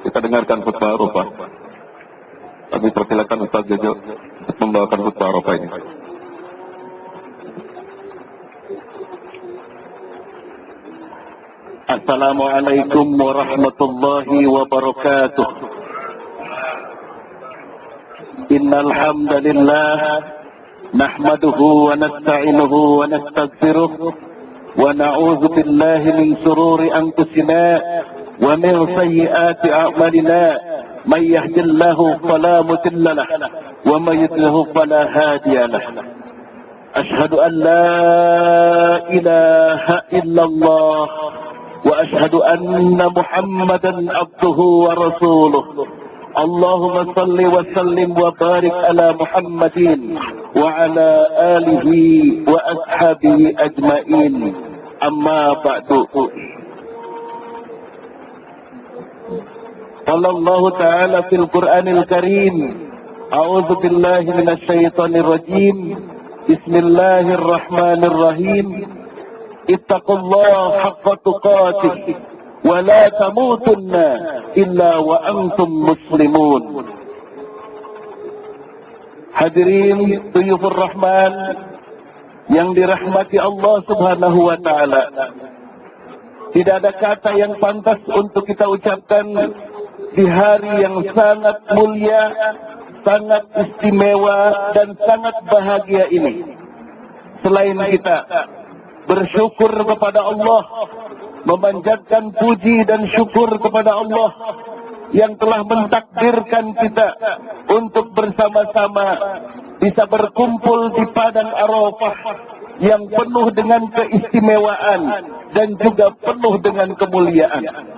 kita dengarkan khutbah Arafah. Kami persilakan Ustaz Jojo untuk membawakan khutbah Arafah ini. Assalamualaikum warahmatullahi wabarakatuh. Innal hamdalillah nahmaduhu wa nasta'inuhu wa nastaghfiruh wa na'udzu billahi min shururi anfusina wa min sayyiati a'malina. May yahdihillahu fala mudilla lahu wa may yudlilhu fala hadiya lahu. Ashhadu an la ilaha illallah wa ashhadu anna Muhammadan abduhu wa rasuluh. Allahumma salli wa sallim wa barik ala Muhammadin wa ala alihi wa ashabihi ajma'in. Amma ba'du. Qala Allah Ta'ala fil Qur'anil Karim. A'udzu billahi minasy syaithanir rajim. Bismillahirrahmanirrahim. Ittaqullaha haqqa tuqatih wa la tamutunna illa wa antum muslimun. Hadirin Duyufur Rahman yang dirahmati Allah Subhanahu wa Ta'ala, tidak ada kata yang pantas untuk kita ucapkan di hari yang sangat mulia, sangat istimewa dan sangat bahagia ini, selain kita bersyukur kepada Allah, memanjatkan puji dan syukur kepada Allah yang telah mentakdirkan kita untuk bersama-sama bisa berkumpul di padang Arafah yang penuh dengan keistimewaan dan juga penuh dengan kemuliaan.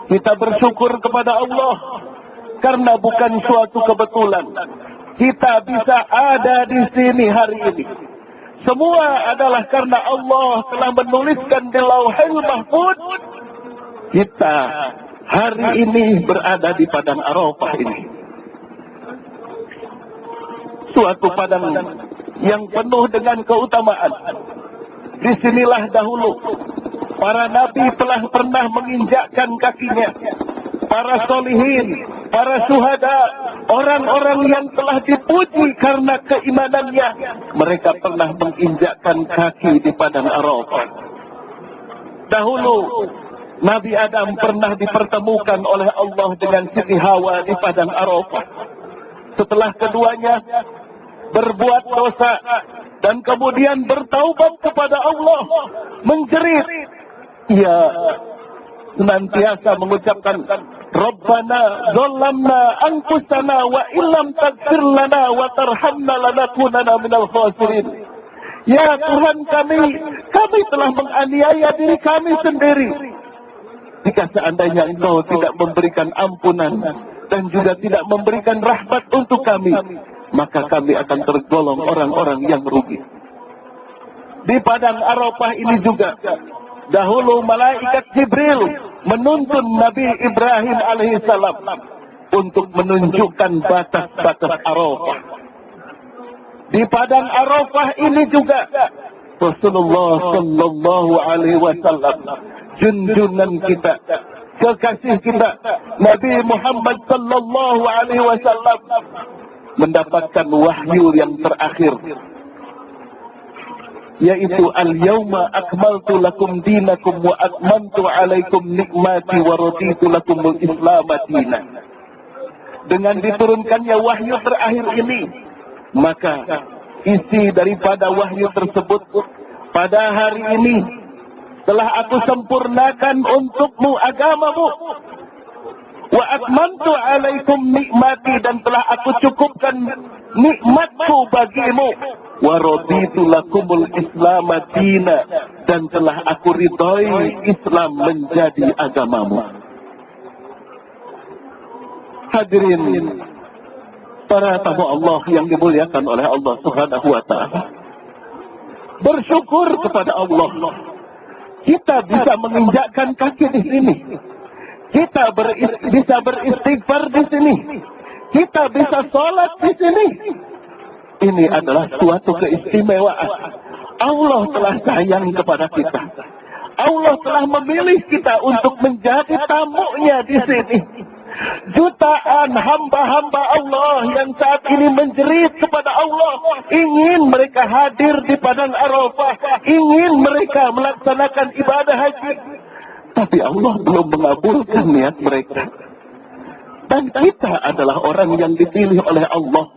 Kita bersyukur kepada Allah karena bukan suatu kebetulan kita bisa ada di sini hari ini. Semua adalah karena Allah telah menuliskan di Lauhul Mahfuz kita hari ini berada di padang Arafah ini. Suatu padang yang penuh dengan keutamaan. Disinilah dahulu para nabi telah pernah menginjakkan kakinya. Para solihin, para syuhada, orang-orang yang telah dipuji karena keimanannya, mereka pernah menginjakkan kaki di padang Arafah. Dahulu Nabi Adam pernah dipertemukan oleh Allah dengan Siti Hawa di padang Arafah. Setelah keduanya berbuat dosa dan kemudian bertaubat kepada Allah, menjerit, ia senantiasa mengucapkan, Rabbana zalamna anfusana wa illam taghfir lana wa tarhamna lanakunanna minal khasirin. Ya Tuhan kami telah menganiaya diri kami sendiri. Jika seandainya Engkau tidak memberikan ampunan dan juga tidak memberikan rahmat untuk kami, maka kami akan tergolong orang-orang yang rugi. Di padang Arafah ini juga, dahulu malaikat Jibril menuntun Nabi Ibrahim alaihissalam untuk menunjukkan batas-batas Arafah. Di padang Arafah ini juga Rasulullah sallallahu alaihi wasallam, junjunan kita, kekasih kita, Nabi Muhammad sallallahu alaihi wasallam, mendapatkan wahyu yang terakhir, yaitu al-yawma akmaltu lakum dinakum wa atmamtu alaikum nikmati wa raditu lakumul islam dinan. Dengan diturunkannya wahyu terakhir ini, maka isi daripada wahyu tersebut, pada hari ini telah aku sempurnakan untukmu agamamu, wa atmamtu alaikum nikmati, dan telah aku cukupkan nikmatku bagimu, wa raditu lakumul islam dinan, dan telah aku ridhoi Islam menjadi agamamu. Hadirin para tamu Allah yang dimuliakan oleh Allah Subhanahu wa Ta'ala, bersyukur kepada Allah kita bisa menginjakkan kaki di sini, kita bisa beristighfar di sini, kita bisa sholat di sini. Ini adalah suatu keistimewaan. Allah telah sayang kepada kita. Allah telah memilih kita untuk menjadi tamunya di sini. Jutaan hamba-hamba Allah yang saat ini menjerit kepada Allah, ingin mereka hadir di padang Arafah, ingin mereka melaksanakan ibadah haji, tapi Allah belum mengabulkan niat mereka. Dan kita adalah orang yang dipilih oleh Allah.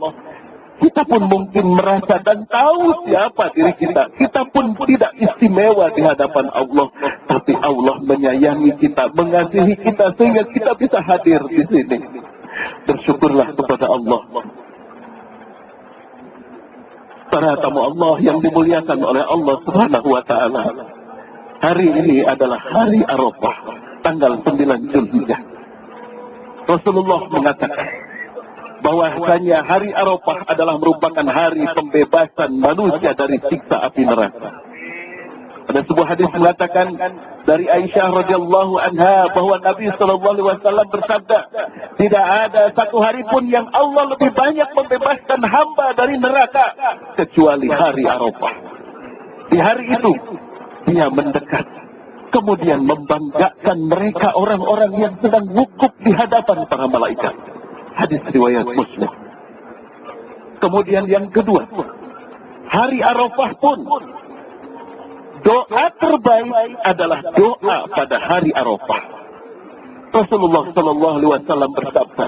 Kita pun mungkin merasa dan tahu siapa diri kita. Kita pun tidak istimewa di hadapan Allah. Tapi Allah menyayangi kita, mengasihi kita sehingga kita bisa hadir di sini. Bersyukurlah kepada Allah. Para tamu Allah yang dimuliakan oleh Allah Subhanahu wa Ta'ala. Hari ini adalah hari Arafah, tanggal 9 Zulhijjah. Rasulullah mengatakan bahwasanya hari Arafah adalah merupakan hari pembebasan manusia dari siksa api neraka. Ada sebuah hadis mengatakan dari Aisyah radhiyallahu anha bahwa Nabi sallallahu alaihi wasallam bersabda, tidak ada satu hari pun yang Allah lebih banyak membebaskan hamba dari neraka kecuali hari Arafah. Di hari itu dia mendekat, kemudian membanggakan mereka orang-orang yang sedang wukuf di hadapan para malaikat. Hadis riwayat Muslim. Kemudian yang kedua, hari Arafah pun doa terbaik adalah doa pada hari Arafah. Rasulullah sallallahu alaihi wasallam bersabda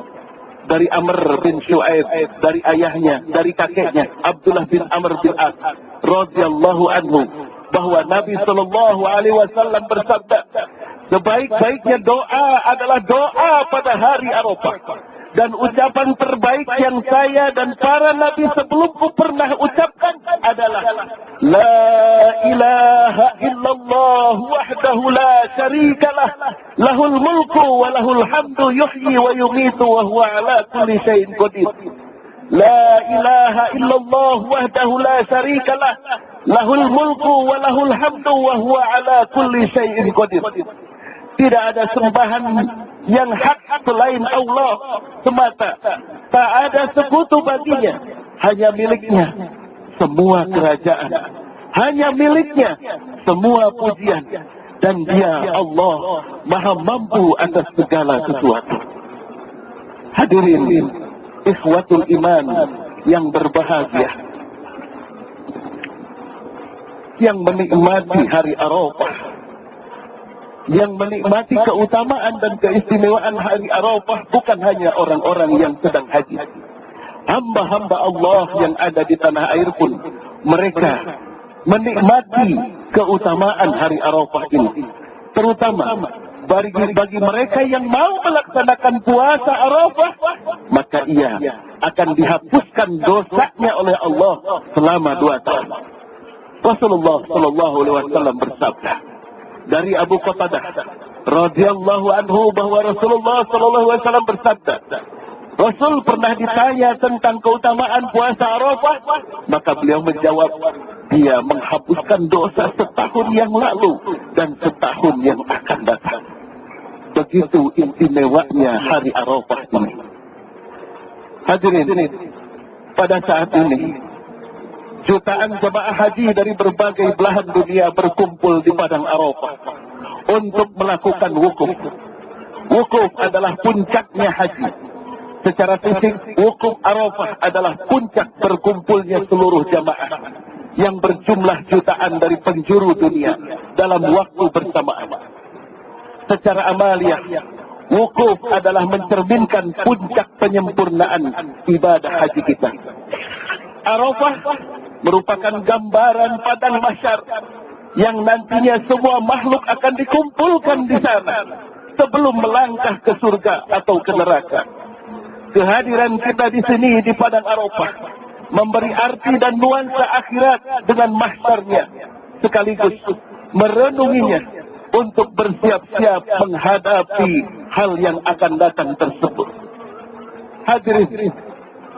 dari Amr bin Shu'aib, dari ayahnya, dari kakeknya Abdullah bin Amr bin As radhiyallahu anhu, bahwa Nabi sallallahu alaihi wasallam bersabda, sebaik-baiknya doa adalah doa pada hari Arafah. Dan ucapan terbaik yang saya dan para nabi sebelumku pernah ucapkan adalah La ilaha illallah wahdahu la syarikalah, lahul mulku wa lahul hamdu yuhyi wa yumitu wa huwa ala kulli syai'in qadir. La ilaha illallah wahdahu la syarikalah, lahul mulku wa lahul hamdu wa huwa ala kulli syai'in qadir. Tidak ada sembahan yang hak selain Allah semata. Tak ada sekutu baginya. Hanya miliknya semua kerajaan. Hanya miliknya semua pujian. Dan dia Allah maha mampu atas segala sesuatu. Hadirin ikhwatul iman yang berbahagia, yang menikmati hari Arafah, yang menikmati keutamaan dan keistimewaan hari Arafah bukan hanya orang-orang yang sedang haji. Hamba-hamba Allah yang ada di tanah air pun mereka menikmati keutamaan hari Arafah ini. Terutama bagi mereka yang mau melaksanakan puasa Arafah, maka ia akan dihapuskan dosanya oleh Allah selama 2 tahun. Rasulullah sallallahu alaihi wasallam bersabda dari Abu Qatadah radhiyallahu anhu bahwa Rasulullah sallallahu alaihi wasallam bersabda, Rasul pernah ditanya tentang keutamaan puasa Arafah, maka beliau menjawab, dia menghapuskan dosa setahun yang lalu dan setahun yang akan datang. Begitu istimewanya hari Arafah ini. Hadirin, pada saat ini jutaan jemaah haji dari berbagai belahan dunia berkumpul di padang Arafah untuk melakukan wukuf. Wukuf adalah puncaknya haji. Secara fisik, wukuf Arafah adalah puncak berkumpulnya seluruh jemaah yang berjumlah jutaan dari penjuru dunia dalam waktu bersamaan. Secara amaliyah, wukuf adalah mencerminkan puncak penyempurnaan ibadah haji kita. Arafah merupakan gambaran padang mahsyar yang nantinya semua makhluk akan dikumpulkan di sana sebelum melangkah ke surga atau ke neraka. Kehadiran kita di sini di padang Arafah memberi arti dan nuansa akhirat dengan mahsyarnya, sekaligus merenunginya untuk bersiap-siap menghadapi hal yang akan datang tersebut. Hadirin,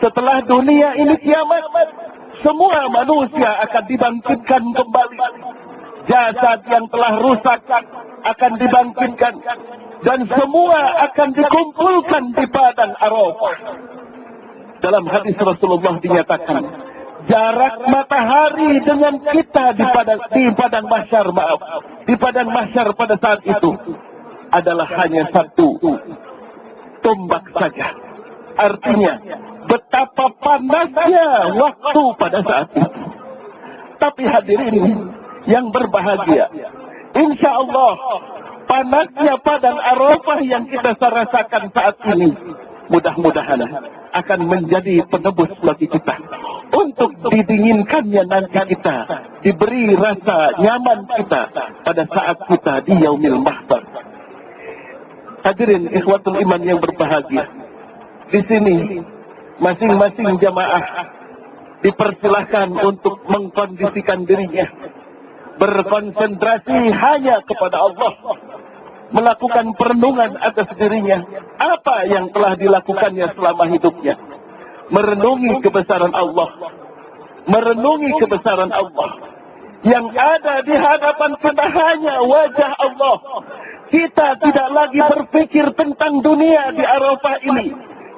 setelah dunia ini kiamat, semua manusia akan dibangkitkan kembali. Jasad yang telah rusak akan dibangkitkan. Dan semua akan dikumpulkan di padang Arafah. Dalam hadis Rasulullah dinyatakan, Jarak matahari dengan kita di padang mahsyar, di padang mahsyar pada saat itu adalah hanya satu tombak saja. Artinya, betapa panasnya waktu pada saat itu. Tapi hadirin yang berbahagia, insya Allah panasnya padang Arafah yang kita rasakan saat ini mudah-mudahan akan menjadi penebus bagi kita untuk didinginkannya nanti kita diberi rasa nyaman kita pada saat kita di yaumil mahsyar. Hadirin ikhwatul iman yang berbahagia, di sini masing-masing jamaah dipersilahkan untuk mengkondisikan dirinya, berkonsentrasi hanya kepada Allah, melakukan perenungan atas dirinya, apa yang telah dilakukannya selama hidupnya, merenungi kebesaran Allah, merenungi kebesaran Allah. Yang ada di hadapan kita hanya wajah Allah. Kita tidak lagi berpikir tentang dunia di Arafah ini.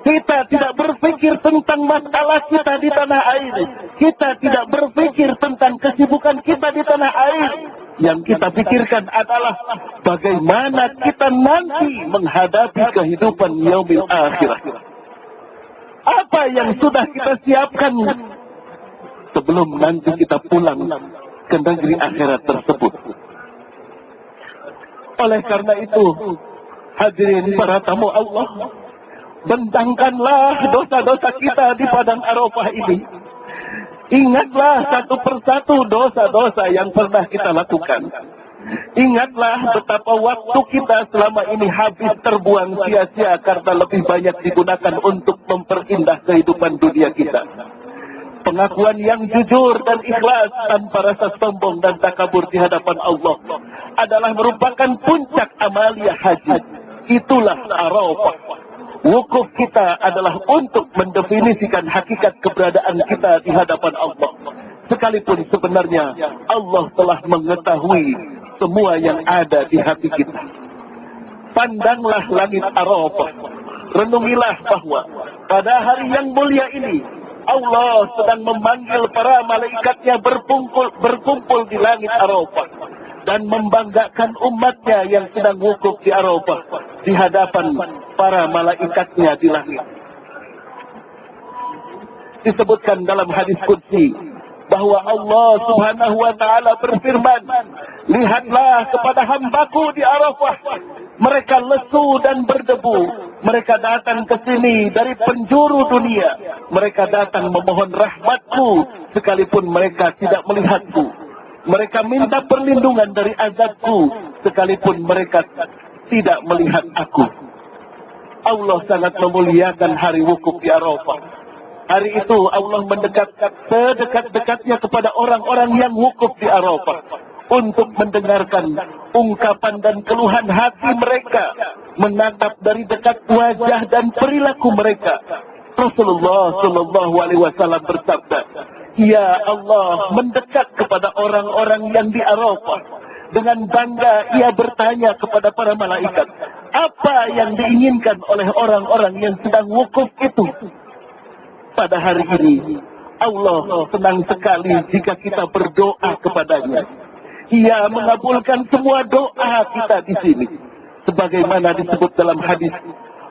Kita tidak berpikir tentang masalah kita di tanah air. Kita tidak berpikir tentang kesibukan kita di tanah air. Yang kita pikirkan adalah bagaimana kita nanti menghadapi kehidupan yaumil akhirah. Apa yang sudah kita siapkan sebelum nanti kita pulang ke negeri akhirat tersebut. Oleh karena itu, hadirin para tamu Allah, bentangkanlah dosa-dosa kita di padang Arafah ini. Ingatlah satu persatu dosa-dosa yang pernah kita lakukan. Ingatlah betapa waktu kita selama ini habis terbuang sia-sia karena lebih banyak digunakan untuk memperindah kehidupan dunia kita. Pengakuan yang jujur dan ikhlas tanpa rasa sombong dan takabur di hadapan Allah adalah merupakan puncak amalia haji. Itulah Arafah. Wukuf kita adalah untuk mendefinisikan hakikat keberadaan kita di hadapan Allah. Sekalipun sebenarnya Allah telah mengetahui semua yang ada di hati kita. Pandanglah langit Arafah. Renungilah bahwa pada hari yang mulia ini Allah sedang memanggil para malaikatnya berkumpul di langit Arafah dan membanggakan umatnya yang sedang wukuf di Arafah di hadapan para malaikatnya di langit. Disebutkan dalam hadis qudsi bahwa Allah Subhanahu wa taala berfirman, "Lihatlah kepada hambaku di Arafah, mereka lesu dan berdebu. Mereka datang ke sini dari penjuru dunia. Mereka datang memohon rahmatku, sekalipun mereka tidak melihatku. Mereka minta perlindungan dari azabku, sekalipun mereka tidak melihat aku." Allah sangat memuliakan hari wukuf di Arafah. Hari itu Allah mendekat sedekat-dekatnya kepada orang-orang yang wukuf di Arafah untuk mendengarkan ungkapan dan keluhan hati mereka, menatap dari dekat wajah dan perilaku mereka. Rasulullah Shallallahu Alaihi Wasallam bersabda, "Ya Allah mendekat kepada orang-orang yang di Arafah." Dengan bangga ia bertanya kepada para malaikat, apa yang diinginkan oleh orang-orang yang sedang wukuf itu? Pada hari ini Allah senang sekali jika kita berdoa kepadanya. Ia mengabulkan semua doa kita di sini. Sebagaimana disebut dalam hadis,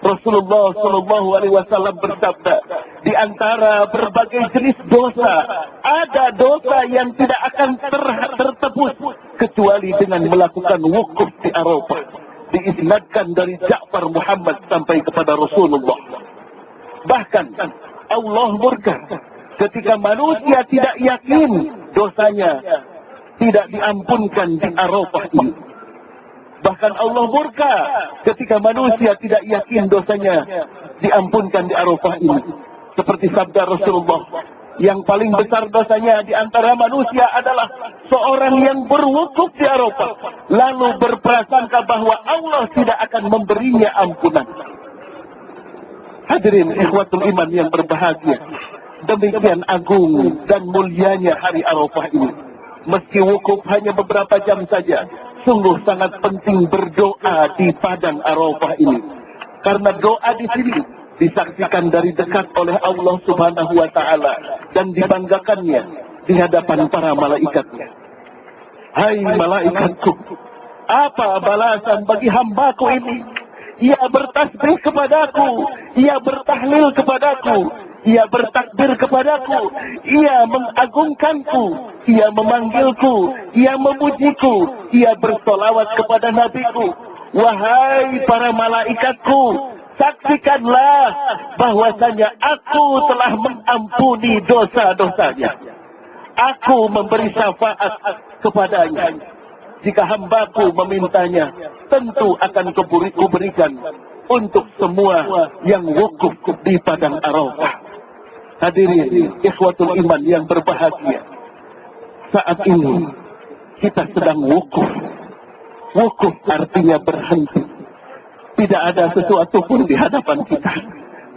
Rasulullah Shallallahu Alaihi Wasallam bersabda, di antara berbagai jenis dosa, ada dosa yang tidak akan tertebus kecuali dengan melakukan wukuf di Arafah. Diisnadkan dari Ja'far Muhammad sampai kepada Rasulullah. Bahkan Allah murka ketika manusia tidak yakin dosanya tidak diampunkan di Arafah ini. Bahkan Allah murka ketika manusia tidak yakin dosanya diampunkan di Arafah ini. Seperti sabda Rasulullah, yang paling besar dosanya di antara manusia adalah seorang yang berwukuf di Arafah lalu berprasangka bahwa Allah tidak akan memberinya ampunan. Hadirin ikhwatul iman yang berbahagia, demikian agung dan mulianya hari Arafah ini. Meski wukuf hanya beberapa jam saja, sungguh sangat penting berdoa di padang Arafah ini. Karena doa di sini disaksikan dari dekat oleh Allah Subhanahu wa Ta'ala, dan dibanggakannya di hadapan para malaikatnya. Hai malaikatku, apa balasan bagi hambaku ini? Ia bertasbih kepadaku, ia bertahlil kepadaku, ia bertakbir kepadaku, ia mengagungkanku, ia memanggilku, ia memujiku, ia bersolawat kepada nabiku. Wahai para malaikatku, saksikanlah bahwasanya aku telah mengampuni dosa-dosanya. Aku memberi syafaat kepadanya. Jika hambaku memintanya, tentu akan kuberikan untuk semua yang wukuf di padang Arafah. Hadirin ikhwatul iman yang berbahagia, saat ini kita sedang wukuf. Wukuf artinya berhenti. Tidak ada sesuatu pun di hadapan kita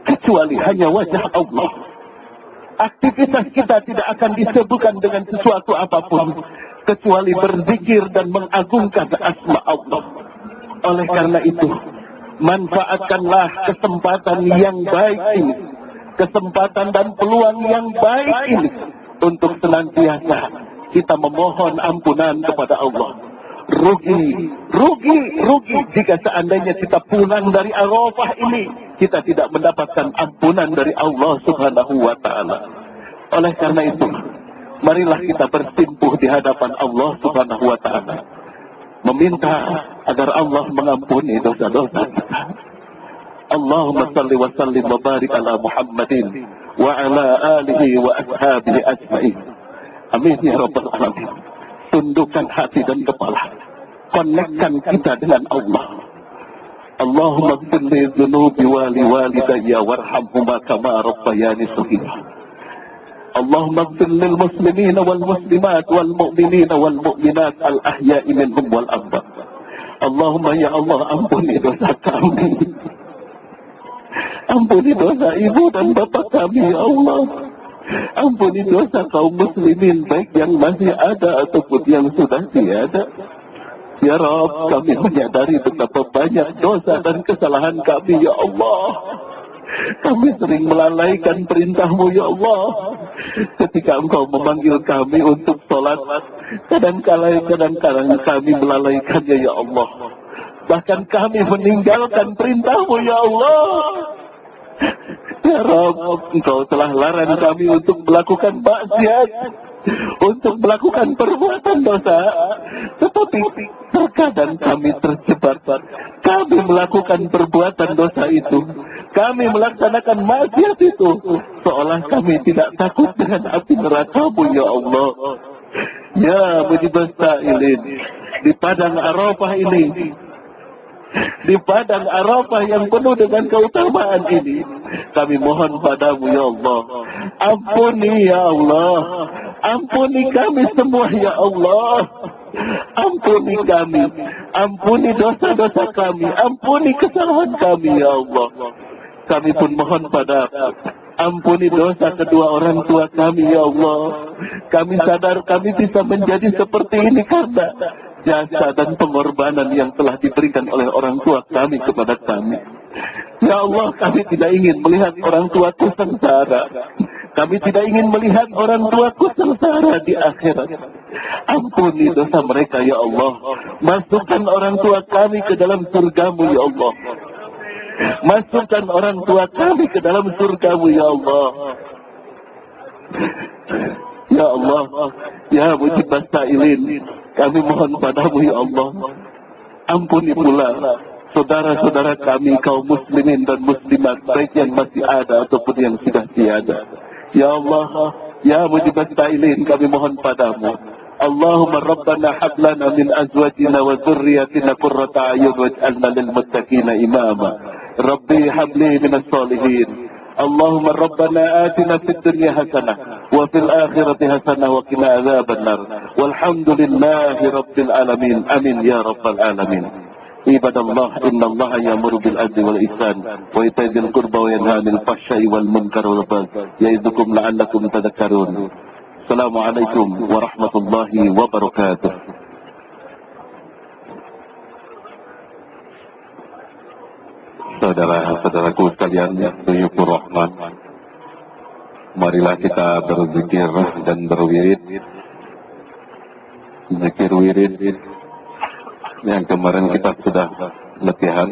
kecuali hanya wajah Allah. Aktivitas kita tidak akan disebutkan dengan sesuatu apapun kecuali berzikir dan mengagungkan asma Allah. Oleh karena itu, manfaatkanlah kesempatan yang baik ini, kesempatan dan peluang yang baik ini, untuk senantiasa kita memohon ampunan kepada Allah. Rugi jika seandainya kita pulang dari Arafah ini, kita tidak mendapatkan ampunan dari Allah Subhanahu wa Ta'ala. Oleh karena itu, marilah kita bersimpuh di hadapan Allah Subhanahu wa Ta'ala, meminta agar Allah mengampuni dosa-dosa kita. Allahumma salli wa sallim wa barik ala Muhammadin wa ala alihi wa ashabihi ajma'in. Amin ya rabbal alamin. Tundukkan hati dan kepala, konekkan kita dengan Allah. Allahumma ighfir li dhunubi wa li walidayya warhamhuma kama rabbayani shaghira. Allahumma ighfir lil muslimina wal muslimat wal mu'minina wal mu'minat al ahya'i minhum wal amwat. Allahumma ya Allah, ampuni dosa kami, ampuni dosa ibu dan bapak kami ya Allah. Ampuni dosa kaum muslimin, baik yang masih ada ataupun yang sudah tiada. Ya Rabb, kami menyadari betapa banyak dosa dan kesalahan kami ya Allah. Kami sering melalaikan perintah-Mu ya Allah. Ketika Engkau memanggil kami untuk sholat, kadang-kadang kami melalaikannya ya Allah. Bahkan kami meninggalkan perintah-Mu ya Allah. Ya Rabb, Engkau telah larang kami untuk melakukan maksiat, untuk melakukan perbuatan dosa. Tetapi terkadang kami terjebak. Kami melakukan perbuatan dosa itu, kami melaksanakan maksiat itu, seolah kami tidak takut dengan api neraka-Mu ya Allah. Ya mujibas sa'ilin, di padang Arafah ini, di padang Arafah yang penuh dengan keutamaan ini, kami mohon padamu ya Allah, ampuni ya Allah, ampuni kami semua ya Allah, ampuni kami, ampuni dosa-dosa kami, ampuni kesalahan kami ya Allah. Kami pun mohon padamu, ampuni dosa kedua orang tua kami ya Allah. Kami sadar kami bisa menjadi seperti ini karena jasa dan pengorbanan yang telah diberikan oleh orang tua kami kepada kami. Ya Allah, kami tidak ingin melihat orang tuaku sengsara. Kami tidak ingin melihat orang tuaku sengsara di akhirat. Ampuni dosa mereka ya Allah. Masukkan orang tua kami ke dalam surga-Mu ya Allah. Masukkan orang tua kami ke dalam surga-Mu ya Allah. Ya Allah, ya mujibas sa'ilin, kami mohon padamu ya Allah, ampuni pula saudara-saudara kami kaum muslimin dan muslimat, baik yang masih ada ataupun yang sudah tiada. Ya Allah, ya mujibas sa'ilin, kami mohon padamu, Allahumma rabbana hablana min azwajina wa dzurriyyatina qurrata a'yun waj'alna lil muttaqina imama. Rabbi habli minas solihin. Allahumma rabbana atina fid dunya hasanah wa fil akhirati hasanah wa qina adzabannar. Walhamdulillahi rabbil alamin. Amin ya rabbal alamin. Ibadallah, innallaha ya'muru bil adli wal ihsan wa ita'i dzil qurba wa yanha 'anil fahsya'i wal munkari wal baghi ya'idzukum la'allakum tadhakkarun. Assalamualaikum warahmatullahi wabarakatuh. Saudara-saudaraku sekalian, Dayufur Rahman, marilah kita berzikir dan berwirid. Zikir wirid yang kemarin kita sudah latihan.